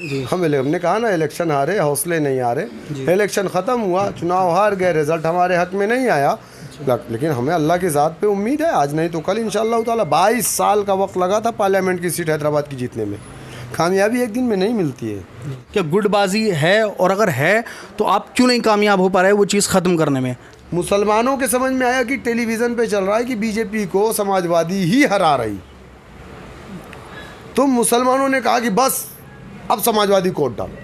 हमने कहा ना, इलेक्शन हारे, हौसले नहीं हारे। इलेक्शन ख़त्म हुआ, चुनाव हार गए, रिज़ल्ट हमारे हक में नहीं आया, लेकिन हमें अल्लाह की ज़ात पे उम्मीद है, आज नहीं तो कल इंशाअल्लाह ताला। 22 साल का वक्त लगा था पार्लियामेंट की सीट हैदराबाद की जीतने में, कामयाबी एक दिन में नहीं मिलती है। क्या गुटबाजी है, और अगर है तो आप क्यों नहीं कामयाब हो पा रहे वो चीज़ ख़त्म करने में? मुसलमानों के समझ में आया कि टेलीविज़न पे चल रहा है कि बीजेपी को समाजवादी ही हरा रही, तो मुसलमानों ने कहा कि बस अब समाजवादी को वोट डालो।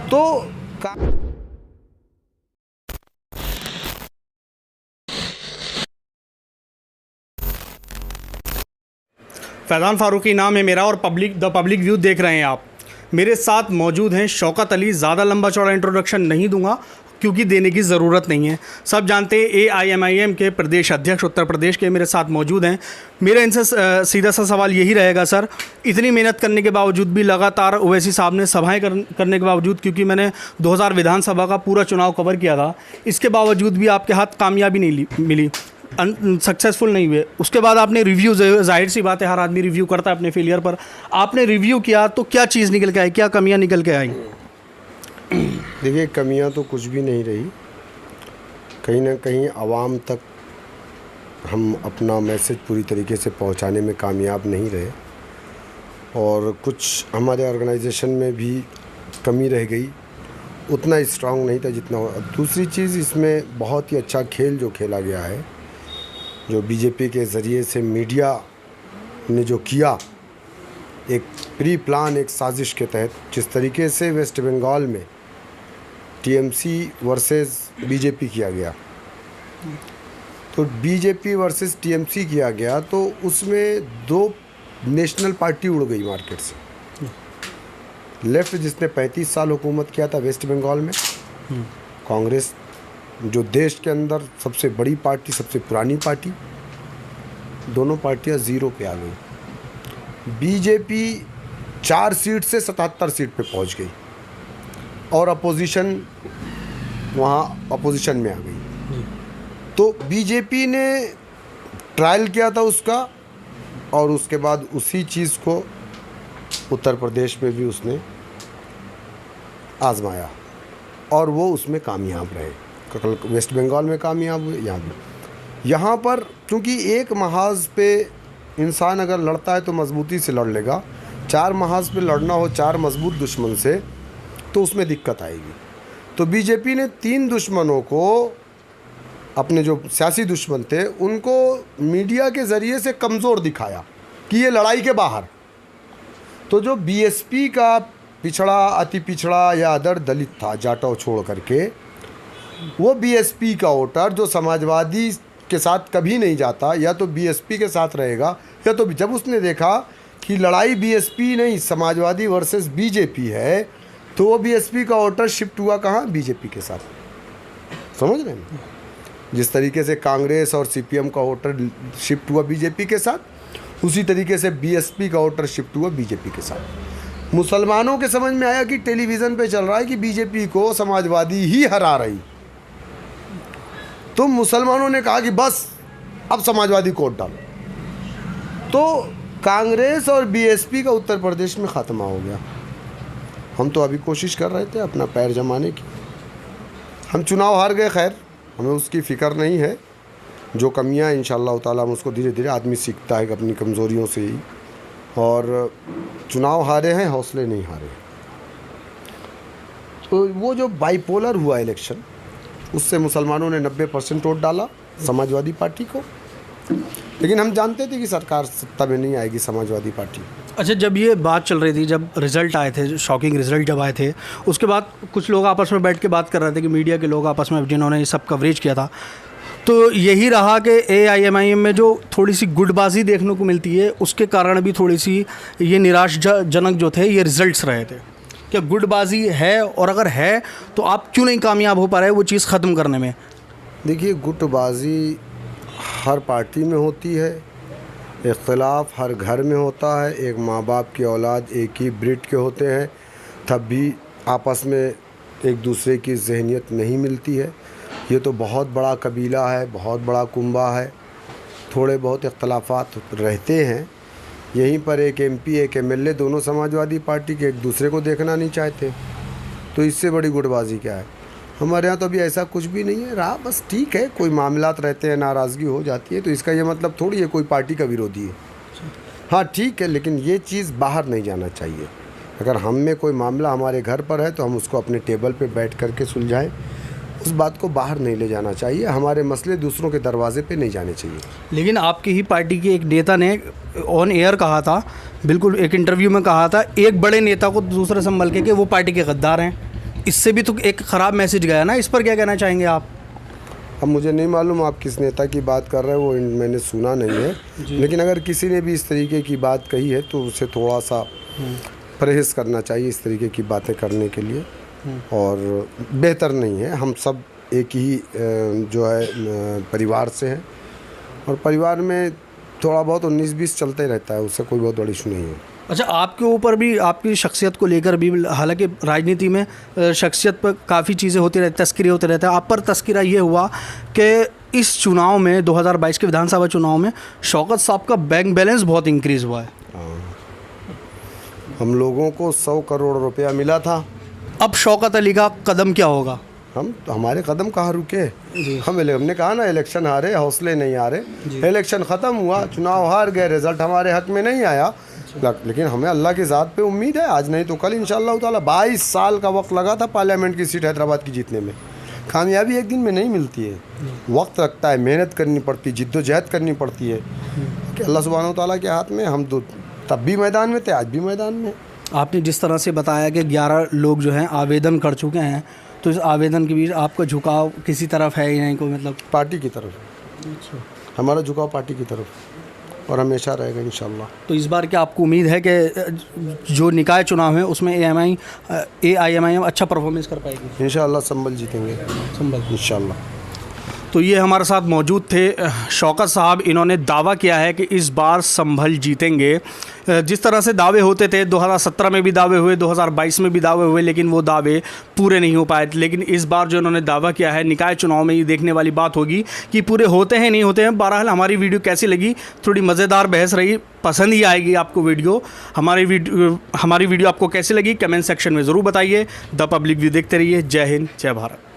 तो फैज़ान फ़ारूकी नाम है मेरा, और द पब्लिक व्यू देख रहे हैं आप। मेरे साथ मौजूद हैं शौकत अली। ज़्यादा लंबा चौड़ा इंट्रोडक्शन नहीं दूंगा क्योंकि देने की ज़रूरत नहीं है, सब जानते हैं। AIMIM के प्रदेश अध्यक्ष उत्तर प्रदेश के मेरे साथ मौजूद हैं। मेरा इनसे सीधा सा सवाल यही रहेगा, सर, इतनी मेहनत करने के बावजूद भी लगातार ओवैसी साहब ने सभाएं करने के बावजूद, क्योंकि मैंने 2000 विधानसभा का पूरा चुनाव कवर किया था, इसके बावजूद भी आपके हाथ कामयाबी नहीं मिली, सक्सेसफुल नहीं हुए। उसके बाद आपने रिव्यू, जाहिर सी बात है हर आदमी रिव्यू करता है अपने फेलियर पर, आपने रिव्यू किया तो क्या चीज़ निकल के आई, क्या कमियां निकल के आई? देखिए, कमियां तो कुछ भी नहीं रही। कहीं ना कहीं आवाम तक हम अपना मैसेज पूरी तरीके से पहुंचाने में कामयाब नहीं रहे, और कुछ हमारे ऑर्गेनाइजेशन में भी कमी रह गई, उतना स्ट्रांग नहीं था जितना। दूसरी चीज़, इसमें बहुत ही अच्छा खेल जो खेला गया है, जो बीजेपी के ज़रिए से मीडिया ने जो किया, एक प्री प्लान, एक साजिश के तहत, जिस तरीके से वेस्ट बंगाल में TMC वर्सेस बीजेपी किया गया, तो बीजेपी वर्सेस TMC किया गया, तो उसमें 2 नेशनल पार्टी उड़ गई मार्केट से। लेफ्ट जिसने 35 साल हुकूमत किया था वेस्ट बंगाल में, कांग्रेस जो देश के अंदर सबसे बड़ी पार्टी, सबसे पुरानी पार्टी, दोनों पार्टियां ज़ीरो पे आ गई। बीजेपी 4 सीट से 77 सीट पे पहुंच गई, और अपोजिशन वहाँ अपोजिशन में आ गई। तो बीजेपी ने ट्रायल किया था उसका, और उसके बाद उसी चीज़ को उत्तर प्रदेश में भी उसने आजमाया, और वो उसमें कामयाब रहे। वेस्ट बंगाल में कामयाब हुए, यहाँ भी। यहाँ पर क्योंकि एक महाज पे इंसान अगर लड़ता है तो मजबूती से लड़ लेगा, 4 महाज पे लड़ना हो 4 मजबूत दुश्मन से, तो उसमें दिक्कत आएगी। तो बीजेपी ने 3 दुश्मनों को, अपने जो सियासी दुश्मन थे, उनको मीडिया के ज़रिए से कमज़ोर दिखाया कि ये लड़ाई के बाहर। तो जो BSP का पिछड़ा, अति पिछड़ा या अदर दलित था, जाटव छोड़ करके, वो BSP का वोटर जो समाजवादी के साथ कभी नहीं जाता, या तो BSP के साथ रहेगा, या तो जब उसने देखा कि लड़ाई BSP नहीं, समाजवादी वर्सेस बीजेपी है, तो वो BSP का वोटर शिफ्ट हुआ कहाँ? बीजेपी के साथ। समझ रहे हैं? जिस तरीके से कांग्रेस और CPM का वोटर शिफ्ट हुआ बीजेपी के साथ, उसी तरीके से BSP का वोटर शिफ्ट हुआ बीजेपी के साथ। मुसलमानों के समझ में आया कि टेलीविज़न पे चल रहा है कि बीजेपी को समाजवादी ही हरा रही, तो मुसलमानों ने कहा कि बस अब समाजवादी को वोट डालो। तो कांग्रेस और BSP का उत्तर प्रदेश में ख़त्मा हो गया। हम तो अभी कोशिश कर रहे थे अपना पैर जमाने की। हम चुनाव हार गए, खैर हमें उसकी फ़िक्र नहीं है। जो कमियां इंशाअल्लाह ताला हम उसको धीरे धीरे, आदमी सीखता है अपनी कमज़ोरियों से ही, और चुनाव हारे हैं, हौसले नहीं हारे। तो वो जो बाइपोलर हुआ इलेक्शन, उससे मुसलमानों ने 90% वोट डाला समाजवादी पार्टी को, लेकिन हम जानते थे कि सरकार सत्ता में नहीं आएगी समाजवादी पार्टी। अच्छा, जब ये बात चल रही थी, जब रिज़ल्ट आए थे, शॉकिंग रिज़ल्ट जब आए थे, उसके बाद कुछ लोग आपस में बैठ के बात कर रहे थे, कि मीडिया के लोग आपस में, जिन्होंने ये सब कवरेज किया था, तो यही रहा कि AIMIM में जो थोड़ी सी गुटबाजी देखने को मिलती है, उसके कारण भी थोड़ी सी ये निराशाजनक जो थे ये रिज़ल्ट्स रहे थे। क्या गुटबाजी है, और अगर है तो आप क्यों नहीं कामयाब हो पा रहे वो चीज़ ख़त्म करने में? देखिए, गुटबाजी हर पार्टी में होती है, इख्तिलाफ हर घर में होता है। एक माँ बाप की औलाद एक ही ब्रीड के होते हैं, तब भी आपस में एक दूसरे की जहनियत नहीं मिलती है। ये तो बहुत बड़ा कबीला है, बहुत बड़ा कुंबा है, थोड़े बहुत इख्तलाफात रहते हैं, यहीं पर एक MP एक MLA दोनों समाजवादी पार्टी के एक दूसरे को देखना नहीं चाहते, तो इससे बड़ी गुटबाजी क्या है। हमारे यहाँ तो अभी ऐसा कुछ भी नहीं है रहा। बस ठीक है, कोई मामलात रहते हैं, नाराज़गी हो जाती है, तो इसका ये मतलब थोड़ी है कोई पार्टी का विरोधी है। हाँ ठीक है, लेकिन ये चीज़ बाहर नहीं जाना चाहिए। अगर हम में कोई मामला हमारे घर पर है तो हम उसको अपने टेबल पे बैठ करके सुलझाएं, उस बात को बाहर नहीं ले जाना चाहिए। हमारे मसले दूसरों के दरवाजे पे नहीं जाने चाहिए। लेकिन आपकी ही पार्टी के एक नेता ने ऑन एयर कहा था, बिल्कुल एक इंटरव्यू में कहा था, एक बड़े नेता को दूसरे संभल के कि वो पार्टी के गद्दार हैं। इससे भी तो एक ख़राब मैसेज गया ना, इस पर क्या कहना चाहेंगे आप? अब मुझे नहीं मालूम आप किस नेता की बात कर रहे हैं, वो मैंने सुना नहीं है, लेकिन अगर किसी ने भी इस तरीके की बात कही है तो उसे थोड़ा सा परहेज़ करना चाहिए इस तरीके की बातें करने के लिए, और बेहतर नहीं है। हम सब एक ही जो है परिवार से हैं, और परिवार में थोड़ा बहुत 19-20 चलते रहता है, उससे कोई बहुत बड़ी इशू नहीं है। अच्छा, आपके ऊपर भी आपकी शख्सियत को लेकर भी, हालांकि राजनीति में शख्सियत पर काफ़ी चीज़ें होती रहती, तस्करी होते रहते हैं, आप पर तस्करा ये हुआ कि इस चुनाव में 2022 के विधानसभा चुनाव में शौकत साहब का बैंक बैलेंस बहुत इंक्रीज़ हुआ है। हम लोगों को 100 करोड़ रुपया मिला था। अब शौकत अली का कदम क्या होगा? हमारे कदम कहाँ रुके। हमने कहा ना, इलेक्शन हारे, हौसले नहीं हारे। इलेक्शन ख़त्म हुआ, चुनाव हार गए, रिज़ल्ट हमारे हक में नहीं आया, लेकिन हमें अल्लाह की ज़ात पे उम्मीद है, आज नहीं तो कल इंशाअल्लाह ताला। 22 साल का वक्त लगा था पार्लियामेंट की सीट हैदराबाद की जीतने में। कामयाबी एक दिन में नहीं मिलती है, वक्त लगता है, मेहनत करनी पड़ती है, जिद्दोजहद करनी पड़ती है, कि अल्लाह सुब्हानहू तआला के हाथ में। हम तो तब भी मैदान में थे, आज भी मैदान में। आपने जिस तरह से बताया कि 11 लोग जो हैं आवेदन कर चुके हैं, तो इस आवेदन के बीच आपका झुकाव किसी तरफ है या नहीं? कोई मतलब पार्टी की तरफ। हमारा झुकाव पार्टी की तरफ और हमेशा रहेगा इंशाल्लाह। तो इस बार क्या आपको उम्मीद है कि जो निकाय चुनाव है उसमें AIMIM अच्छा परफॉर्मेंस कर पाएगी? इंशाल्लाह संभल जीतेंगे, संभल इंशाल्लाह। तो ये हमारे साथ मौजूद थे शौकत साहब। इन्होंने दावा किया है कि इस बार संभल जीतेंगे। जिस तरह से दावे होते थे, 2017 में भी दावे हुए, 2022 में भी दावे हुए, लेकिन वो दावे पूरे नहीं हो पाए। लेकिन इस बार जो इन्होंने दावा किया है, निकाय चुनाव में ये देखने वाली बात होगी कि पूरे होते हैं नहीं होते हैं। बहरहाल हमारी वीडियो कैसी लगी? थोड़ी मज़ेदार बहस रही, पसंद ही आएगी आपको वीडियो। हमारी वीडियो आपको कैसी लगी कमेंट सेक्शन में ज़रूर बताइए। द पब्लिक व्यू देखते रहिए। जय हिंद, जय भारत।